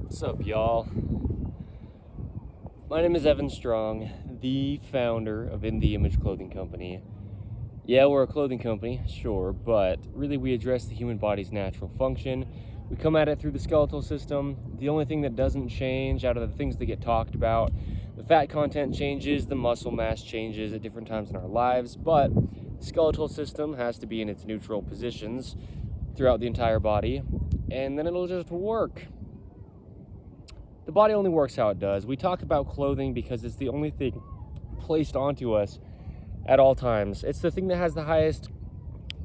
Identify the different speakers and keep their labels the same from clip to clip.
Speaker 1: What's up, y'all? My name is Evan Strong, the founder of In the Image Clothing Company. Yeah, we're a clothing company, sure, but really we address the human body's natural function. We come at it through the skeletal system. The only thing that doesn't change out of the things that get talked about, the fat content changes, the muscle mass changes at different times in our lives, but the skeletal system has to be in its neutral positions throughout the entire body, and then it'll just work. The body only works how it does. We talk about clothing because it's the only thing placed onto us at all times. It's the thing that has the highest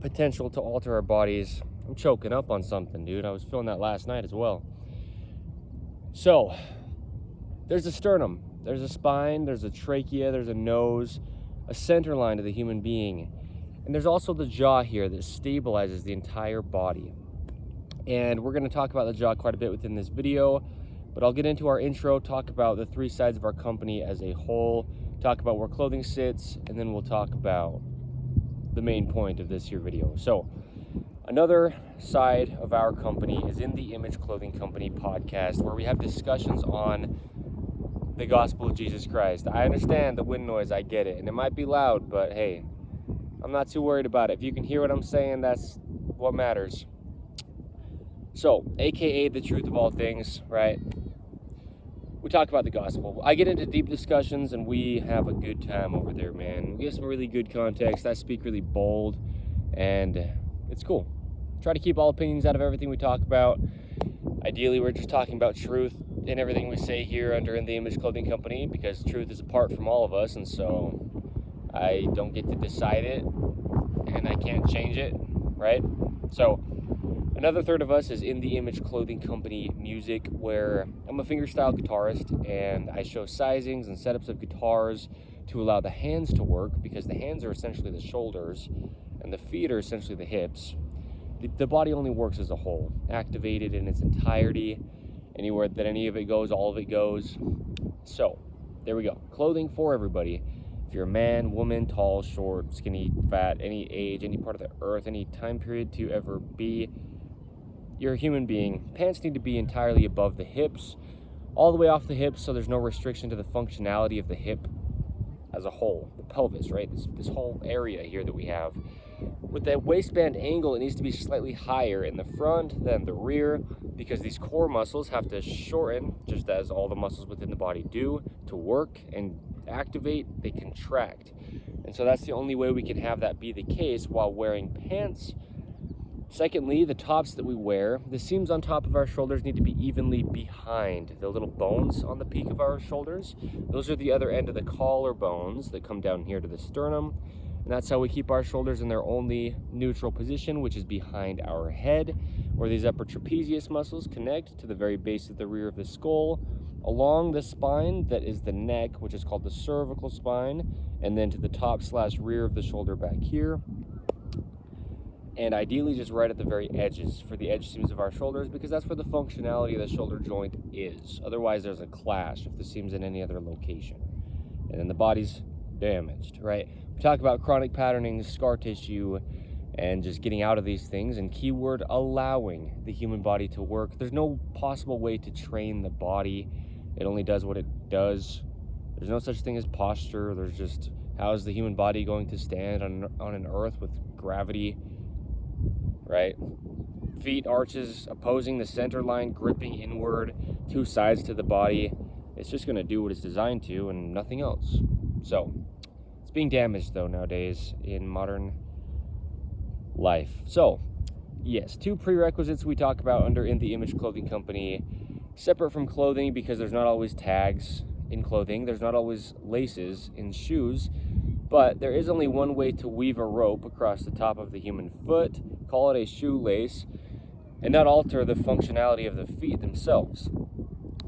Speaker 1: potential to alter our bodies. I'm choking up on something, dude. I was feeling that last night as well. So, there's a sternum, there's a spine, there's a trachea, there's a nose, a center line to the human being. And there's also the jaw here that stabilizes the entire body. And we're going to talk about the jaw quite a bit within this video. But I'll get into our intro, talk about the three sides of our company as a whole, talk about where clothing sits, and then we'll talk about the main point of this here video. So, another side of our company is In the Image Clothing Company podcast, where we have discussions on the gospel of Jesus Christ. I understand the wind noise, I get it, and it might be loud, but hey, I'm not too worried about it. If you can hear what I'm saying, that's what matters. So, aka the truth of all things, right? We talk about the gospel. I get into deep discussions and we have a good time over there, man. We get some really good context. I speak really bold and it's cool. Try to keep all opinions out of everything we talk about. Ideally, we're just talking about truth in everything we say here under In the Image Clothing Company, because truth is apart from all of us, and so I don't get to decide it and I can't change it, right? So another third of us is In the Image Clothing Company Music, where I'm a fingerstyle guitarist and I show sizings and setups of guitars to allow the hands to work, because the hands are essentially the shoulders and the feet are essentially the hips. The body only works as a whole, activated in its entirety. Anywhere that any of it goes, all of it goes. So, there we go. Clothing for everybody. If you're a man, woman, tall, short, skinny, fat, any age, any part of the earth, any time period to ever be, you're a human being. Pants need to be entirely above the hips, all the way off the hips, so there's no restriction to the functionality of the hip as a whole, the pelvis, right? This whole area here that we have. With that waistband angle, it needs to be slightly higher in the front than the rear, because these core muscles have to shorten, just as all the muscles within the body do, to work and activate, they contract. And so that's the only way we can have that be the case while wearing pants. Secondly, the tops that we wear, the seams on top of our shoulders need to be evenly behind the little bones on the peak of our shoulders. Those are the other end of the collar bones that come down here to the sternum. And that's how we keep our shoulders in their only neutral position, which is behind our head, where these upper trapezius muscles connect to the very base of the rear of the skull, along the spine that is the neck, which is called the cervical spine, and then to the top/rear of the shoulder back here. And ideally just right at the very edges for the edge seams of our shoulders, because that's where the functionality of the shoulder joint is. Otherwise, there's a clash if the seam's in any other location. And then the body's damaged, right? We talk about chronic patterning, scar tissue, and just getting out of these things, and keyword, allowing the human body to work. There's no possible way to train the body. It only does what it does. There's no such thing as posture. There's just, how is the human body going to stand on an earth with gravity, right? Feet arches opposing the center line, gripping inward, two sides to the body. It's just going to do what it's designed to and nothing else. So, it's being damaged though nowadays in modern life. So, yes, two prerequisites we talk about under In the Image Clothing Company, separate from clothing, because there's not always tags in clothing, there's not always laces in shoes, but there is only one way to weave a rope across the top of the human foot, call it a shoelace, and not alter the functionality of the feet themselves.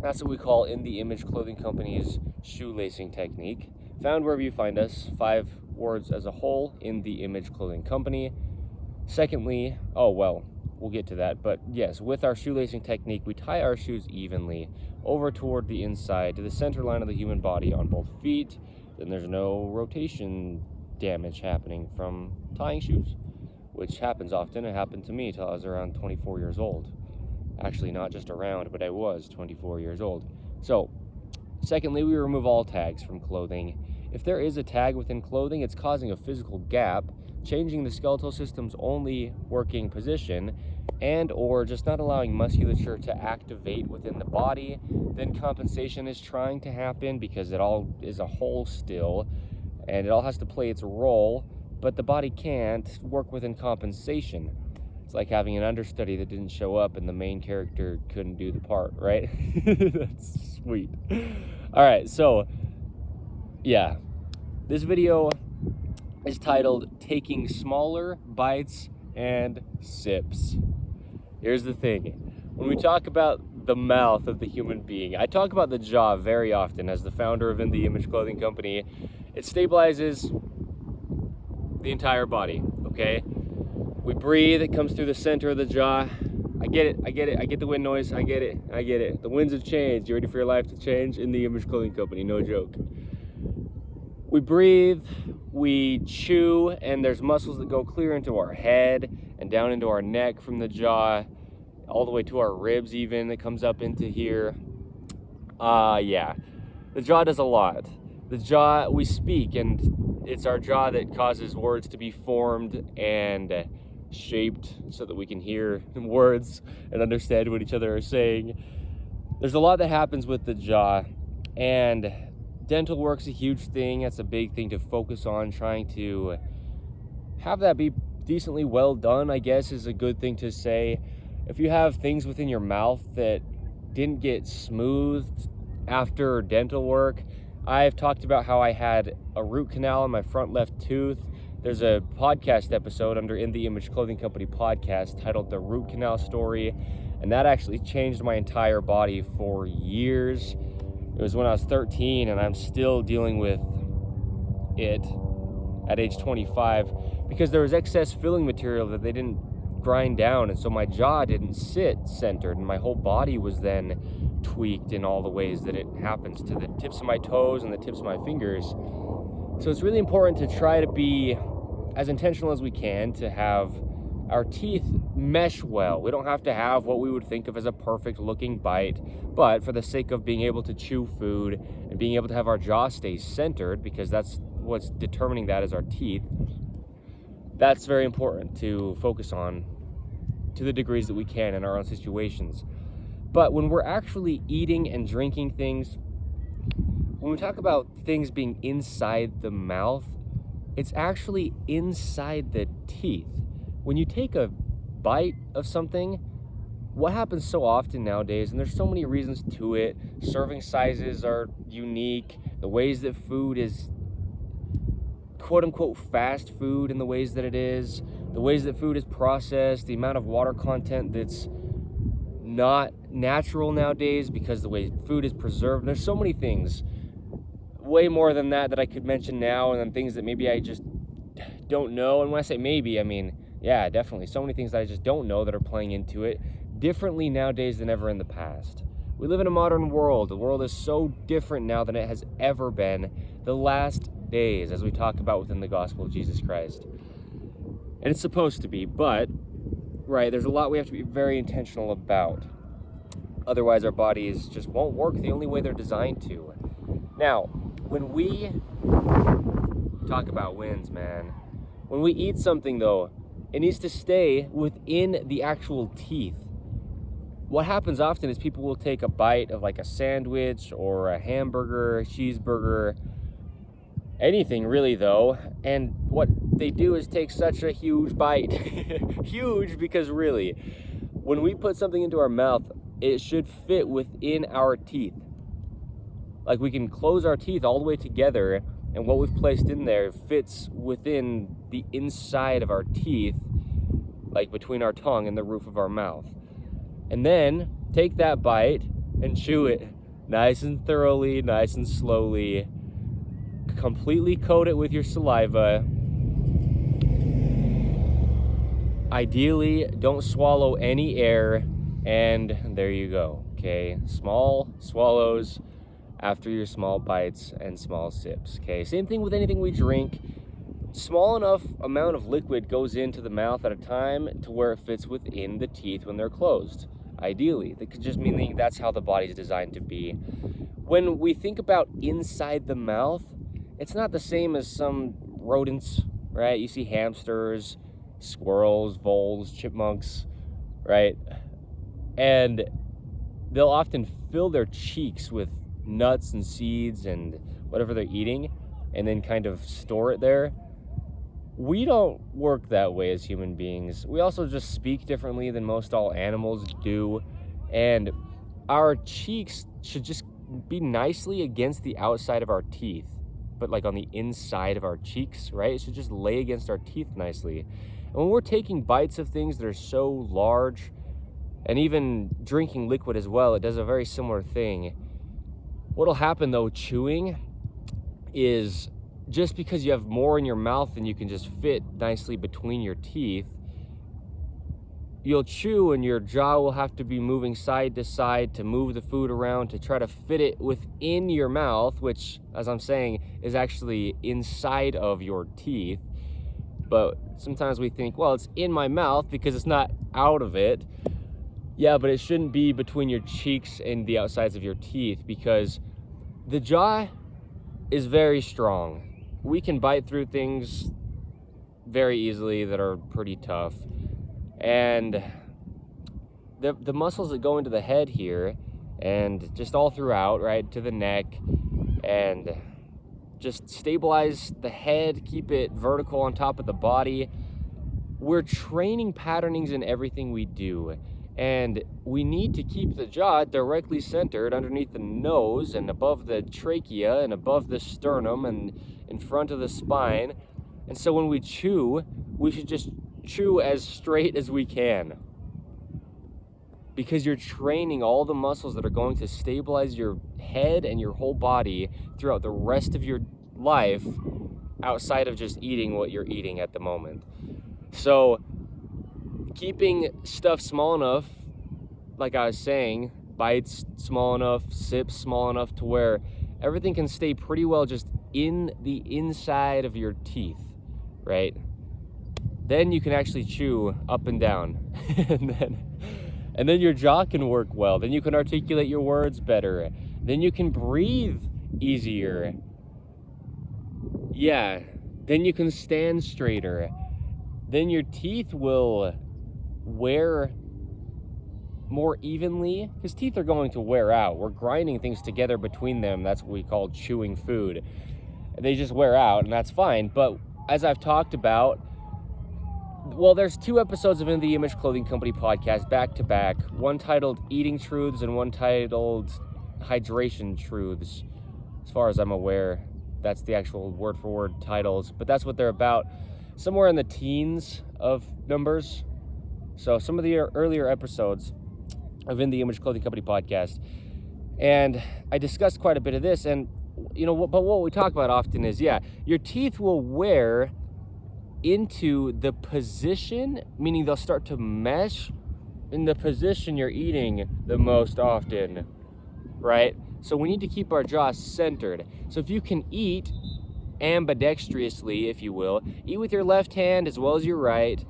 Speaker 1: That's what we call In the Image Clothing Company's shoelacing technique, found wherever you find us, 5 words as a whole, In the Image Clothing Company. Secondly, we'll get to that, but yes, with our shoelacing technique, we tie our shoes evenly over toward the inside to the center line of the human body on both feet. Then there's no rotation damage happening from tying shoes, which happens often. It happened to me till I was around 24 years old. Actually, not just around, but I was 24 years old. So, secondly, we remove all tags from clothing. If there is a tag within clothing, it's causing a physical gap, changing the skeletal system's only working position, and or just not allowing musculature to activate within the body. Then compensation is trying to happen because it all is a whole still, and it all has to play its role, but the body can't work within compensation. It's like having an understudy that didn't show up and the main character couldn't do the part, right? That's sweet. All right, so yeah, this video is titled Taking Smaller Bites and Sips. Here's the thing. When we talk about the mouth of the human being, I talk about the jaw very often. As the founder of InTheImageClothingCompany, it stabilizes the entire body, okay? We breathe, it comes through the center of the jaw. I get it, I get the wind noise, I get it. The winds have changed. You ready for your life to change? InTheImageClothingCompany, no joke. We breathe, we chew, and there's muscles that go clear into our head and down into our neck from the jaw, all the way to our ribs even. It comes up into here. Yeah, the jaw does a lot. The jaw, we speak, and it's our jaw that causes words to be formed and shaped so that we can hear words and understand what each other are saying. There's a lot that happens with the jaw, and dental work's a huge thing. That's a big thing to focus on. Trying to have that be decently well done, I guess, is a good thing to say. If you have things within your mouth that didn't get smoothed after dental work, I've talked about how I had a root canal in my front left tooth. There's a podcast episode under In the Image Clothing Company podcast titled The Root Canal Story, and that actually changed my entire body for years. It was when I was 13, and I'm still dealing with it at age 25 because there was excess filling material that they didn't grind down, and so my jaw didn't sit centered, and my whole body was then tweaked in all the ways that it happens to the tips of my toes and the tips of my fingers. So it's really important to try to be as intentional as we can to have our teeth mesh well. We don't have to have what we would think of as a perfect looking bite, but for the sake of being able to chew food and being able to have our jaw stay centered, because that's what's determining that is our teeth, that's very important to focus on to the degrees that we can in our own situations. But when we're actually eating and drinking things, when we talk about things being inside the mouth, it's actually inside the teeth. When you take a bite of something, what happens so often nowadays, and there's so many reasons to it, serving sizes are unique, the ways that food is quote unquote fast food in the ways that it is, the ways that food is processed, the amount of water content that's not natural nowadays because the way food is preserved. There's so many things, way more than that I could mention now, and then things that maybe I just don't know. And when I say maybe, I mean, yeah, definitely so many things that I just don't know that are playing into it differently nowadays than ever in the past. We live in a modern world. The world is so different now than it has ever been. The last days, as we talk about within the gospel of Jesus Christ. And it's supposed to be, but, right, there's a lot we have to be very intentional about. Otherwise, our bodies just won't work the only way they're designed to. Now, when we talk about wins, man, when we eat something, though, it needs to stay within the actual teeth. What happens often is people will take a bite of like a sandwich or a hamburger, a cheeseburger, anything really though, and what they do is take such a huge bite. Huge, because really, when we put something into our mouth, it should fit within our teeth. Like, we can close our teeth all the way together, and what we've placed in there fits within the inside of our teeth, like between our tongue and the roof of our mouth. And then take that bite and chew it nice and thoroughly, nice and slowly. Completely coat it with your saliva. Ideally, don't swallow any air, and there you go, okay? Small swallows after your small bites and small sips, okay? Same thing with anything we drink. Small enough amount of liquid goes into the mouth at a time to where it fits within the teeth when they're closed. ideally. That could just mean that's how the body's designed to be. When we think about inside the mouth, it's not the same as some rodents, right? You see hamsters, squirrels, voles, chipmunks, right? And they'll often fill their cheeks with nuts and seeds and whatever they're eating and then kind of store it there. We don't work that way as human beings. We also just speak differently than most all animals do. And our cheeks should just be nicely against the outside of our teeth, but like on the inside of our cheeks, right? It should just lay against our teeth nicely. And when we're taking bites of things that are so large, and even drinking liquid as well, it does a very similar thing. What'll happen though, chewing, is just because you have more in your mouth than you can just fit nicely between your teeth, you'll chew and your jaw will have to be moving side to side to move the food around to try to fit it within your mouth, which, as I'm saying, is actually inside of your teeth. But sometimes we think, well, it's in my mouth because it's not out of it. Yeah, but it shouldn't be between your cheeks and the outsides of your teeth, because the jaw is very strong. We can bite through things very easily that are pretty tough. And the muscles that go into the head here and just all throughout, right, to the neck, and just stabilize the head, keep it vertical on top of the body. We're training patternings in everything we do. And we need to keep the jaw directly centered underneath the nose and above the trachea and above the sternum and in front of the spine. And so when we chew, we should just chew as straight as we can, because you're training all the muscles that are going to stabilize your head and your whole body throughout the rest of your life outside of just eating what you're eating at the moment. So keeping stuff small enough, like I was saying, bites small enough, sips small enough to where everything can stay pretty well just in the inside of your teeth, right? Then you can actually chew up and down. and then your jaw can work well. Then you can articulate your words better. Then you can breathe easier. Yeah, then you can stand straighter. Then your teeth will wear more evenly, because teeth are going to wear out. We're grinding things together between them. That's what we call chewing food. They just wear out, and that's fine. But as I've talked about, well, there's 2 episodes of In the Image Clothing Company podcast back to back, one titled Eating Truths and one titled Hydration Truths. As far as I'm aware, that's the actual word for word titles, but that's what they're about. Somewhere in the teens of numbers. So some of the earlier episodes of In the Image Clothing Company podcast. And I discussed quite a bit of this, and but what we talk about often is, your teeth will wear into the position, meaning they'll start to mesh in the position you're eating the most often, right? So we need to keep our jaw centered. So if you can eat ambidextrously, if you will, eat with your left hand as well as your right,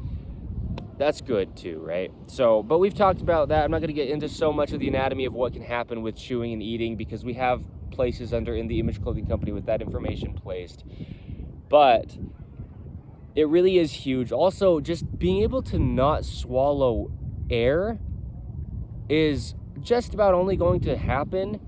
Speaker 1: that's good too, right? So, but we've talked about that. I'm not going to get into so much of the anatomy of what can happen with chewing and eating, because we have places under In the Image Clothing Company with that information placed. But it really is huge. Also, just being able to not swallow air is just about only going to happen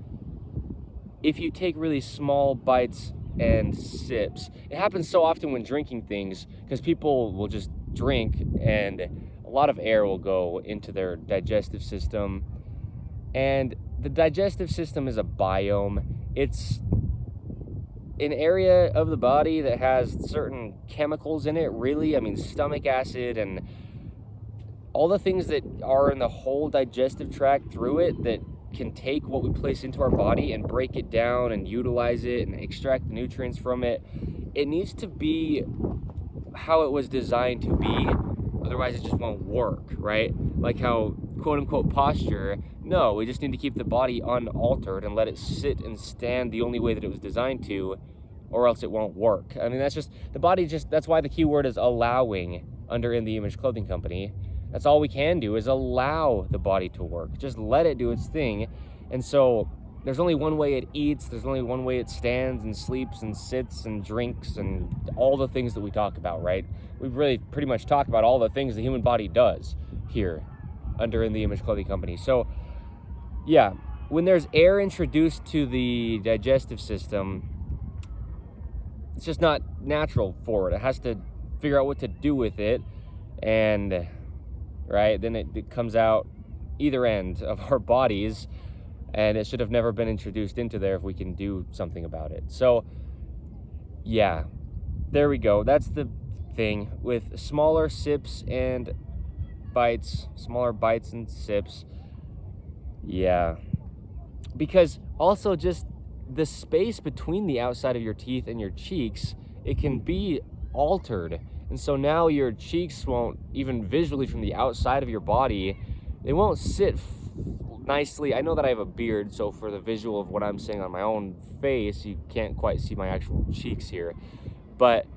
Speaker 1: if you take really small bites and sips. It happens so often when drinking things, because people will just drink and a lot of air will go into their digestive system. And the digestive system is a biome. It's an area of the body that has certain chemicals in it, really. I mean, stomach acid and all the things that are in the whole digestive tract through it that can take what we place into our body and break it down and utilize it and extract the nutrients from it. It needs to be how it was designed to be, otherwise it just won't work, right? Like how quote-unquote posture, no, we just need to keep the body unaltered and let it sit and stand the only way that it was designed to, or else it won't work. I mean, that's just, the body just, that's why the key word is allowing under In the Image Clothing Company. That's all we can do, is allow the body to work. Just let it do its thing. And so there's only one way it eats. There's only one way it stands and sleeps and sits and drinks and all the things that we talk about, right? We've really pretty much talked about all the things the human body does here under In the Image Clothing Company. So yeah, when there's air introduced to the digestive system, it's just not natural for it. It has to figure out what to do with it, and right then it comes out either end of our bodies, and it should have never been introduced into there if we can do something about it. So yeah, there we go. That's the thing with smaller sips and bites, smaller bites and sips. Yeah, because also just the space between the outside of your teeth and your cheeks, it can be altered. And so now your cheeks won't, even visually from the outside of your body, they won't sit nicely. I know that I have a beard, so for the visual of what I'm saying on my own face, you can't quite see my actual cheeks here, but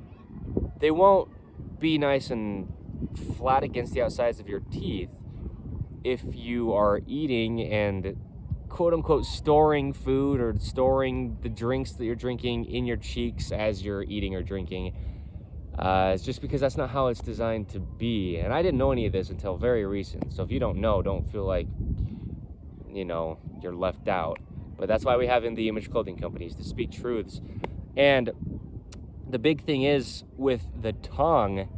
Speaker 1: they won't be nice and flat against the outsides of your teeth if you are eating and quote unquote storing food or storing the drinks that you're drinking in your cheeks as you're eating or drinking. It's just because that's not how it's designed to be. And I didn't know any of this until very recent. So if you don't know, don't feel like, you're left out. But that's why we have In the Image Clothing Companies, to speak truths. And the big thing is with the tongue,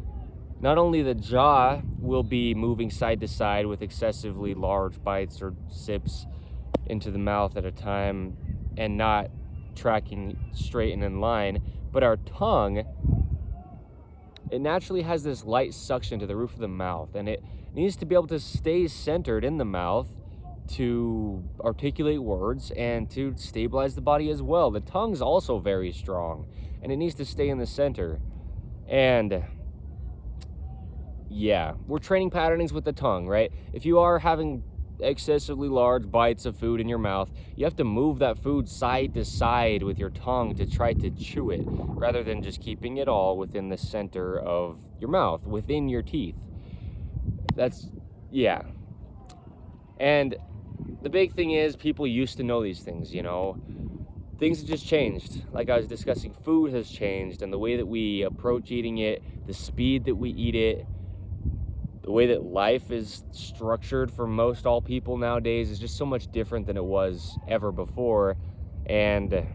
Speaker 1: not only the jaw will be moving side to side with excessively large bites or sips into the mouth at a time and not tracking straight and in line, but our tongue, it naturally has this light suction to the roof of the mouth, and it needs to be able to stay centered in the mouth to articulate words and to stabilize the body as well. The tongue's also very strong, and it needs to stay in the center. And yeah, we're training patternings with the tongue, right? If you are having excessively large bites of food in your mouth, you have to move that food side to side with your tongue to try to chew it, rather than just keeping it all within the center of your mouth, within your teeth. Yeah. And the big thing is, people used to know these things, Things have just changed. Like I was discussing, food has changed, and the way that we approach eating it, the speed that we eat it, the way that life is structured for most all people nowadays is just so much different than it was ever before. And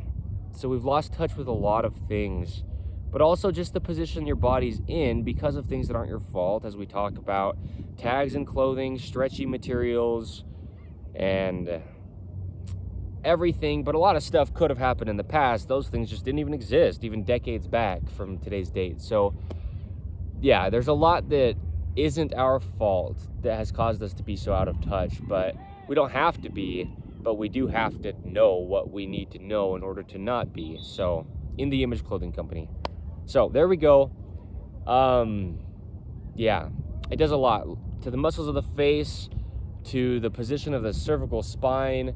Speaker 1: so we've lost touch with a lot of things, but also just the position your body's in because of things that aren't your fault, as we talk about tags in clothing, stretchy materials, and everything. But a lot of stuff could have happened in the past. Those things just didn't even exist, even decades back from today's date. So yeah, there's a lot that isn't our fault that has caused us to be so out of touch, but we don't have to be, but we do have to know what we need to know in order to not be. So In the Image Clothing Company. So there we go. Yeah, it does a lot to the muscles of the face, to the position of the cervical spine,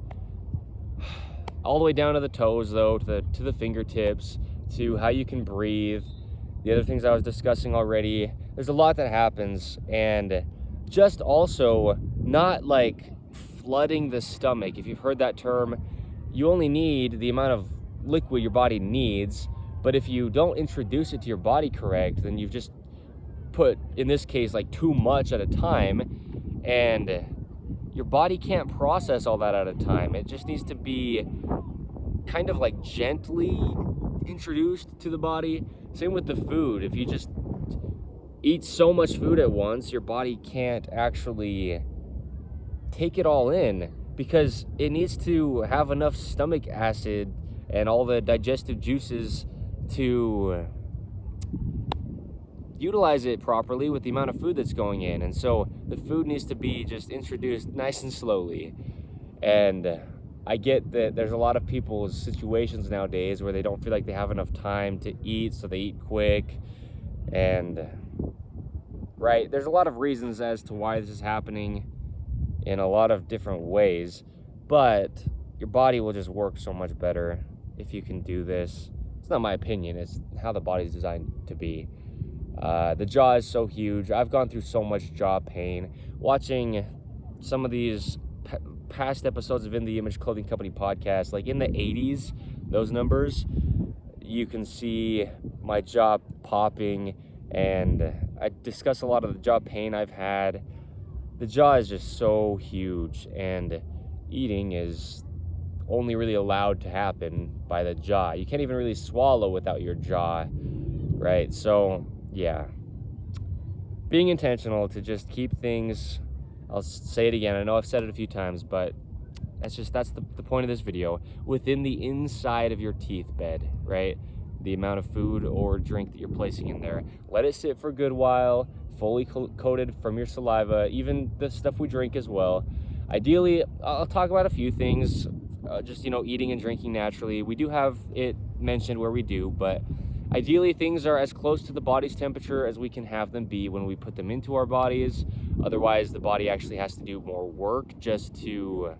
Speaker 1: all the way down to the toes, though, to the fingertips, to how you can breathe, the other things I was discussing already. There's a lot that happens, and just also not like flooding the stomach. If you've heard that term, you only need the amount of liquid your body needs, but if you don't introduce it to your body correct, then you've just put, in this case, like too much at a time, and your body can't process all that at a time. It just needs to be kind of like gently introduced to the body. Same with the food. If you just eat so much food at once, your body can't actually take it all in, because it needs to have enough stomach acid and all the digestive juices to utilize it properly with the amount of food that's going in. And so the food needs to be just introduced nice and slowly. And I get that there's a lot of people's situations nowadays where they don't feel like they have enough time to eat, so they eat quick. And right, there's a lot of reasons as to why this is happening in a lot of different ways, but your body will just work so much better if you can do this. It's not my opinion, it's how the body's designed to be. The jaw is so huge. I've gone through so much jaw pain watching some of these past episodes of In the Image Clothing Company podcast, like in the 80s, those numbers, you can see my jaw popping, and I discuss a lot of the jaw pain I've had. The jaw is just so huge, and eating is only really allowed to happen by the jaw. You can't even really swallow without your jaw, right? So yeah, being intentional to just keep things, I'll say it again, I know I've said it a few times, but that's the point of this video, within the inside of your teeth bed, right? The amount of food or drink that you're placing in there, let it sit for a good while, fully coated from your saliva, even the stuff we drink as well. Ideally, I'll talk about a few things, just, eating and drinking naturally. We do have it mentioned where we do, but ideally things are as close to the body's temperature as we can have them be when we put them into our bodies. Otherwise, the body actually has to do more work just to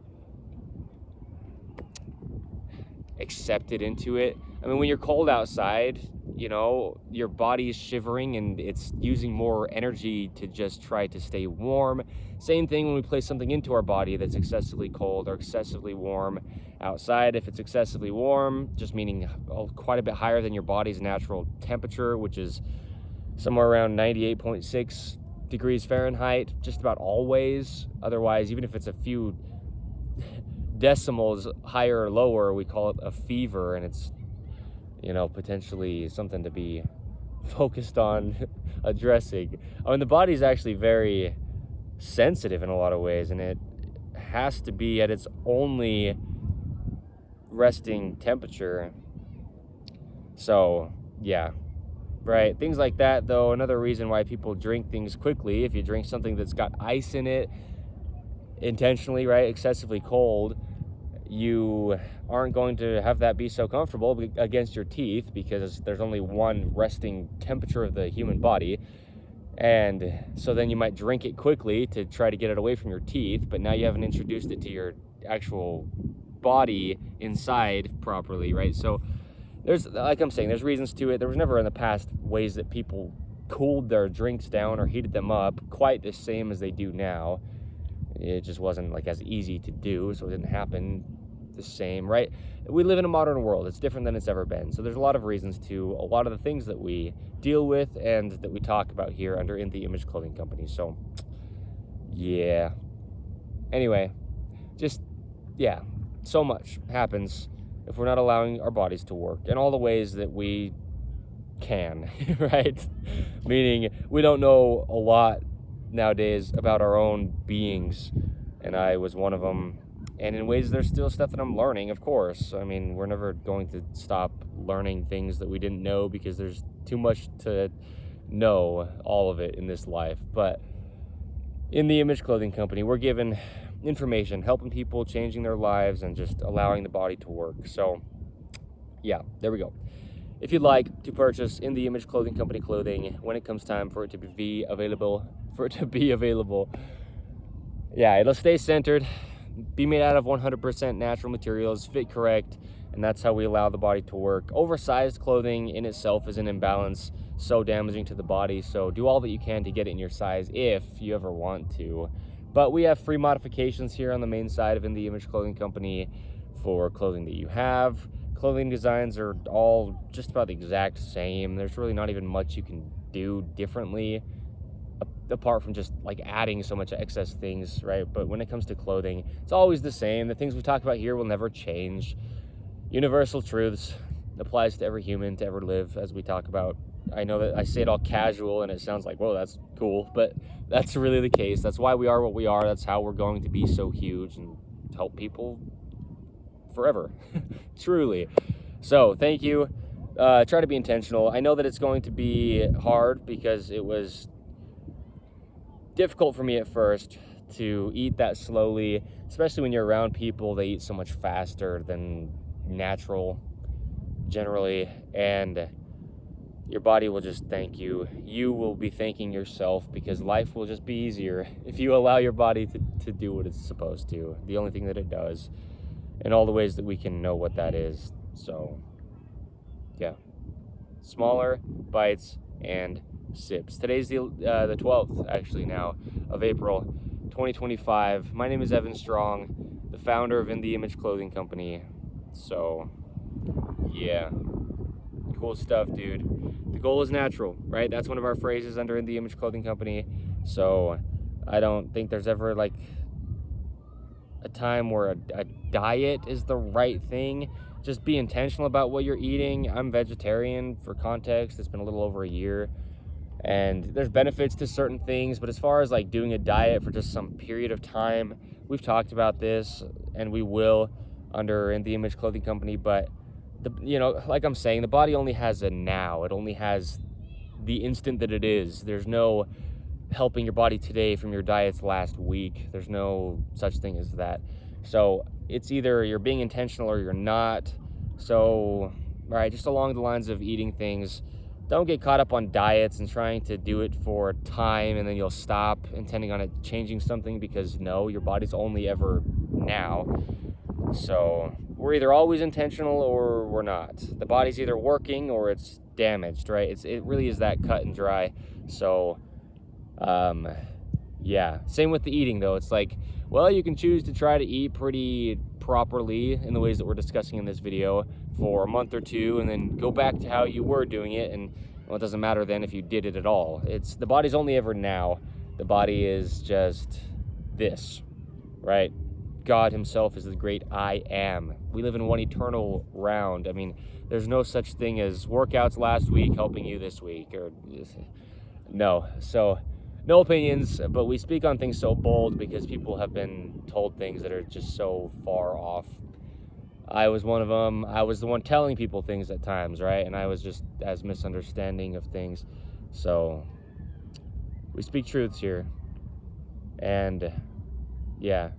Speaker 1: accept it into it. I mean, when you're cold outside, your body is shivering and it's using more energy to just try to stay warm. Same thing when we place something into our body that's excessively cold or excessively warm outside. If it's excessively warm, just meaning quite a bit higher than your body's natural temperature, which is somewhere around 98.6 degrees Fahrenheit, just about always. Otherwise, even if it's a few decimals higher or lower, we call it a fever, and it's potentially something to be focused on addressing. I mean, the body's actually very sensitive in a lot of ways, and it has to be at its only resting temperature. So yeah, right, things like that. Though, another reason why people drink things quickly, if you drink something that's got ice in it intentionally, right, excessively cold, you aren't going to have that be so comfortable against your teeth, because there's only one resting temperature of the human body. And so then you might drink it quickly to try to get it away from your teeth, but now you haven't introduced it to your actual body inside properly, right? So there's, like I'm saying, there's reasons to it. There was never in the past ways that people cooled their drinks down or heated them up quite the same as they do now. It just wasn't like as easy to do, so it didn't happen the same, right? We live in a modern world. It's different than it's ever been. So there's a lot of reasons to a lot of the things that we deal with and that we talk about here under In the Image Clothing Company. So yeah. Anyway, just, yeah, so much happens if we're not allowing our bodies to work in all the ways that we can, right? Meaning we don't know a lot nowadays about our own beings, and I was one of them. And in ways, there's still stuff that I'm learning, of course. I mean, we're never going to stop learning things that we didn't know, because there's too much to know, all of it in this life. But in the Image Clothing Company, we're given information, helping people, changing their lives, and just allowing the body to work. So yeah, there we go. If you'd like to purchase In the Image Clothing Company clothing when it comes time for it to be available, yeah, it'll stay centered, be made out of 100% natural materials, fit correct, and that's how we allow the body to work. Oversized clothing in itself is an imbalance, so damaging to the body, so do all that you can to get it in your size if you ever want to. But we have free modifications here on the main side of In the Image Clothing Company for clothing that you have. Clothing designs are all just about the exact same. There's really not even much you can do differently, apart from just like adding so much excess things, right? But when it comes to clothing, it's always the same. The things we talk about here will never change. Universal truths applies to every human to ever live, as we talk about. I know that I say it all casual and it sounds like, whoa, that's cool, but that's really the case. That's why we are what we are. That's how we're going to be so huge and help people forever. Truly. So thank you. Try to be intentional. I know that it's going to be hard, because it was difficult for me at first to eat that slowly, especially when you're around people. They eat so much faster than natural generally, and your body will just thank you. You will be thanking yourself, because life will just be easier if you allow your body to do what it's supposed to, the only thing that it does, in all the ways that we can know what that is. So yeah, smaller bites and sips. Today's the 12th, actually, now, of April, 2025. My name is Evan Strong, the founder of In the Image Clothing Company. So, yeah, cool stuff, dude. The goal is natural, right? That's one of our phrases under In the Image Clothing Company. So, I don't think there's ever like a time where a diet is the right thing. Just be intentional about what you're eating. I'm vegetarian, for context. It's been a little over a year, and there's benefits to certain things, but as far as like doing a diet for just some period of time, we've talked about this, and we will under In the Image Clothing Company. But like I'm saying, the body only has a now. It only has the instant that it is. There's no helping your body today from your diets last week. There's no such thing as that. So it's either you're being intentional or you're not. So, all right, just along the lines of eating things, don't get caught up on diets and trying to do it for time and then you'll stop intending on it changing something, because no, your body's only ever now. So we're either always intentional or we're not. The body's either working or it's damaged, right? It really is that cut and dry. So yeah, same with the eating though. It's like, well, you can choose to try to eat pretty properly in the ways that we're discussing in this video for a month or two and then go back to how you were doing it, and well, it doesn't matter then if you did it at all. It's the body's only ever now. The body is just this, right? God himself is the great I am. We live in one eternal round. I mean, there's no such thing as workouts last week helping you this week, or no. So no opinions, but we speak on things so bold because people have been told things that are just so far off. I was one of them. I was the one telling people things at times, right? And I was just as misunderstanding of things. So we speak truths here. And yeah.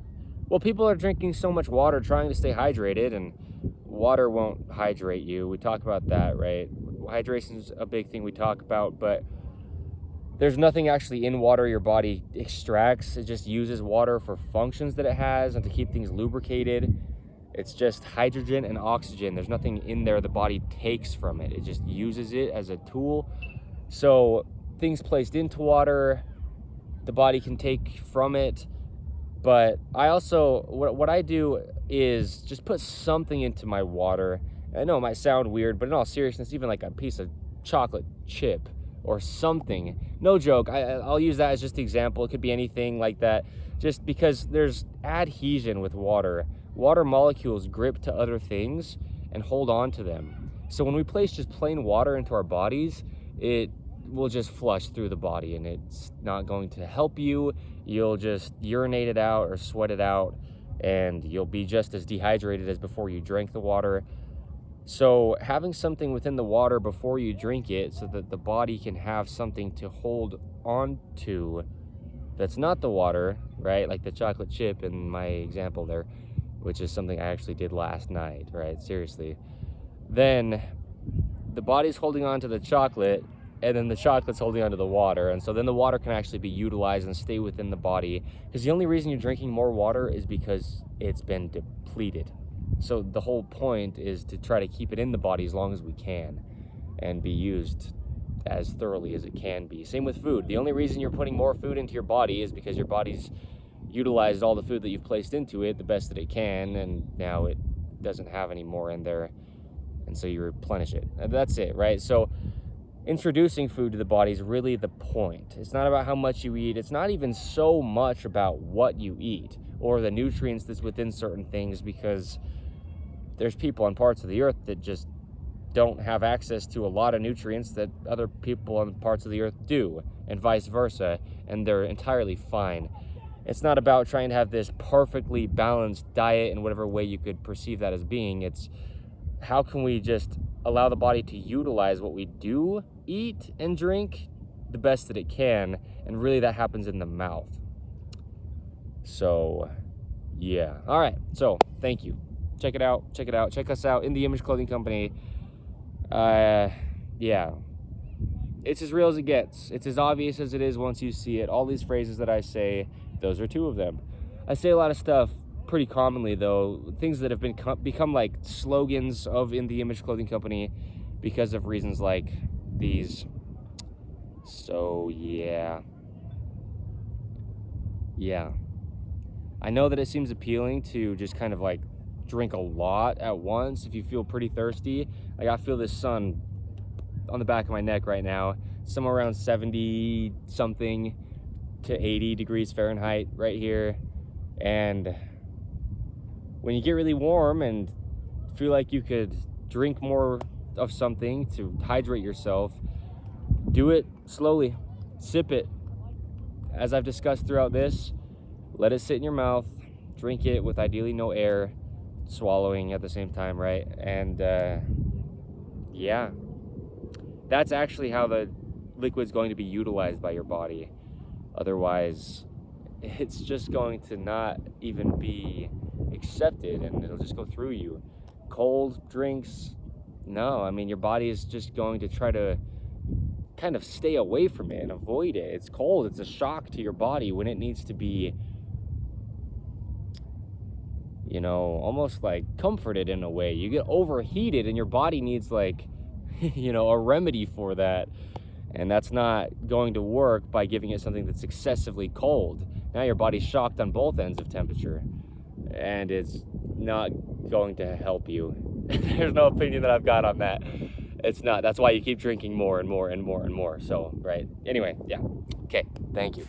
Speaker 1: Well, people are drinking so much water trying to stay hydrated, and water won't hydrate you. We talk about that, right? Hydration is a big thing we talk about, but there's nothing actually in water your body extracts. It just uses water for functions that it has and to keep things lubricated. It's just hydrogen and oxygen. There's nothing in there the body takes from it. It just uses it as a tool. So things placed into water, the body can take from it. But I also, what I do is just put something into my water. I know it might sound weird, but in all seriousness, even like a piece of chocolate chip or something. No joke, I'll use that as just an example. It could be anything like that, just because there's adhesion with water. Water molecules grip to other things and hold on to them. So when we place just plain water into our bodies, it will just flush through the body, and it's not going to help you. You'll just urinate it out or sweat it out, and you'll be just as dehydrated as before you drank the water. So having something within the water before you drink it so that the body can have something to hold on to that's not the water, right? Like the chocolate chip in my example there, which is something I actually did last night, right? Seriously. Then the body's holding on to the chocolate, and then the chocolate's holding onto the water, and so then the water can actually be utilized and stay within the body, because the only reason you're drinking more water is because it's been depleted. So the whole point is to try to keep it in the body as long as we can and be used as thoroughly as it can be. Same with food. The only reason you're putting more food into your body is because your body's utilized all the food that you've placed into it the best that it can, and now it doesn't have any more in there, and so you replenish it. And that's it, right? So introducing food to the body is really the point. It's not about how much you eat. It's not even so much about what you eat or the nutrients that's within certain things, because there's people on parts of the earth that just don't have access to a lot of nutrients that other people on parts of the earth do, and vice versa, and they're entirely fine. It's not about trying to have this perfectly balanced diet in whatever way you could perceive that as being. It's how can we just allow the body to utilize what we do eat and drink the best that it can, and really that happens in the mouth. So yeah, all right, so thank you. Check it out, check us out, In the Image Clothing Company. Yeah, it's as real as it gets. It's as obvious as it is once you see it. All these phrases that I say, those are two of them. I say a lot of stuff pretty commonly, though, things that have become like slogans of In the Image Clothing Company because of reasons like these. So yeah, I know that it seems appealing to just kind of like drink a lot at once if you feel pretty thirsty. Like, I feel this sun on the back of my neck right now, somewhere around 70 something to 80 degrees Fahrenheit right here. And when you get really warm and feel like you could drink more of something to hydrate yourself, do it slowly, sip it. As I've discussed throughout this, let it sit in your mouth, drink it with ideally no air, swallowing at the same time, right? And yeah, that's actually how the liquid's going to be utilized by your body. Otherwise, it's just going to not even be accepted, and it'll just go through you. Cold drinks, no, I mean, your body is just going to try to kind of stay away from it and avoid it. It's cold, it's a shock to your body when it needs to be, you know, almost like comforted in a way. You get overheated and your body needs like, you know, a remedy for that. And that's not going to work by giving it something that's excessively cold. Now your body's shocked on both ends of temperature, and it's not going to help you. There's no opinion that I've got on that. It's not. That's why you keep drinking more and more and more and more. So, right. Anyway, yeah. Okay. Thank you.